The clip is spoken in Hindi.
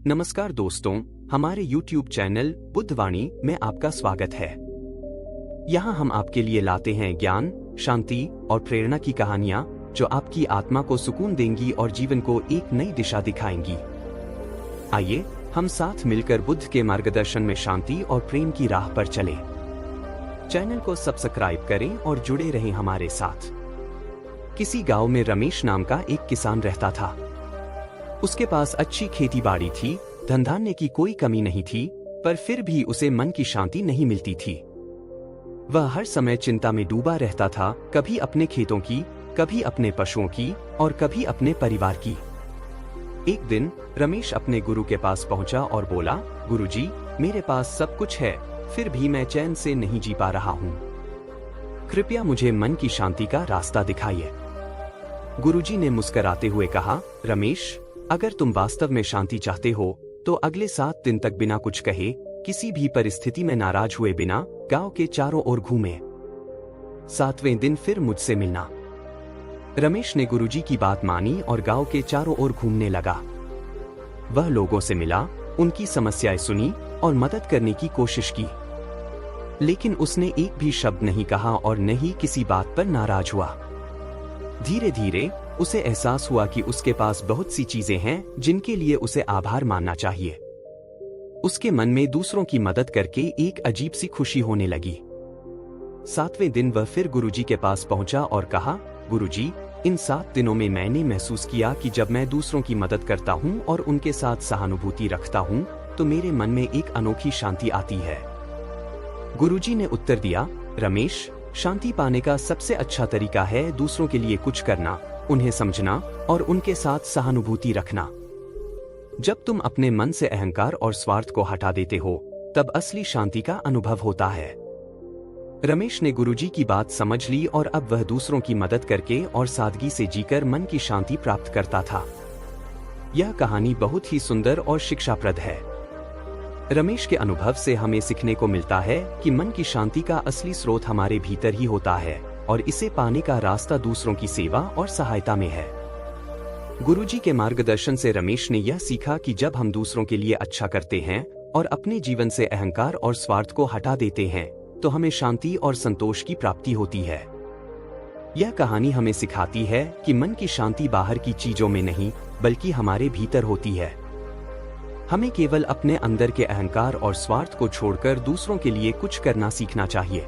नमस्कार दोस्तों, हमारे YouTube चैनल बुद्धवाणी में आपका स्वागत है। यहाँ हम आपके लिए लाते हैं ज्ञान, शांति और प्रेरणा की कहानियाँ जो आपकी आत्मा को सुकून देंगी और जीवन को एक नई दिशा दिखाएंगी। आइए हम साथ मिलकर बुद्ध के मार्गदर्शन में शांति और प्रेम की राह पर चलें। चैनल को सब्सक्राइब करें और जुड़े रहें हमारे साथ। किसी गांव में रमेश नाम का एक किसान रहता था। उसके पास अच्छी खेती बाड़ी थी, धन धान्य की कोई कमी नहीं थी, पर फिर भी उसे मन की शांति नहीं मिलती थी। वह हर समय चिंता में डूबा रहता था, कभी अपने खेतों की, कभी अपने पशुओं की और कभी अपने परिवार की। एक दिन रमेश अपने गुरु के पास पहुंचा और बोला, गुरुजी, मेरे पास सब कुछ है, फिर भी मैं चैन से नहीं जी पा रहा हूं। कृपया मुझे मन की शांति का रास्ता दिखाइए। गुरुजी ने मुस्कुराते हुए कहा, रमेश, अगर तुम वास्तव में शांति चाहते हो तो अगले 7 दिन तक बिना कुछ कहे, किसी भी परिस्थिति में नाराज हुए बिना गांव के चारों ओर घूमे। 7वें दिन फिर मुझसे मिलना। रमेश ने गुरुजी की बात मानी और गांव के चारों ओर घूमने लगा। वह लोगों से मिला, उनकी समस्याएं सुनी और मदद करने की कोशिश की, लेकिन उसने एक भी शब्द नहीं कहा और न ही किसी बात पर नाराज हुआ। धीरे धीरे उसे एहसास हुआ कि उसके पास बहुत सी चीजें हैं जिनके लिए उसे आभार मानना चाहिए। उसके मन में दूसरों की मदद करके एक अजीब सी खुशी होने लगी। 7वें दिन वह फिर गुरुजी के पास पहुंचा और कहा, गुरुजी, इन 7 दिनों में मैंने महसूस किया कि जब मैं दूसरों की मदद करता हूं और उनके साथ सहानुभूति रखता हूं तो मेरे मन में एक अनोखी शांति आती है। गुरुजी ने उत्तर दिया, रमेश, शांति पाने का सबसे अच्छा तरीका है दूसरों के लिए कुछ करना, उन्हें समझना और उनके साथ सहानुभूति रखना। जब तुम अपने मन से अहंकार और स्वार्थ को हटा देते हो, तब असली शांति का अनुभव होता है। रमेश ने गुरुजी की बात समझ ली और अब वह दूसरों की मदद करके और सादगी से जीकर मन की शांति प्राप्त करता था। यह कहानी बहुत ही सुंदर और शिक्षाप्रद है। रमेश के अनुभव से हमें सीखने को मिलता है कि मन की शांति का असली स्रोत हमारे भीतर ही होता है और इसे पाने का रास्ता दूसरों की सेवा और सहायता में है। गुरुजी के मार्गदर्शन से रमेश ने यह सीखा कि जब हम दूसरों के लिए अच्छा करते हैं और अपने जीवन से अहंकार और स्वार्थ को हटा देते हैं तो हमें शांति और संतोष की प्राप्ति होती है। यह कहानी हमें सिखाती है कि मन की शांति बाहर की चीजों में नहीं बल्कि हमारे भीतर होती है। हमें केवल अपने अंदर के अहंकार और स्वार्थ को छोड़कर दूसरों के लिए कुछ करना सीखना चाहिए।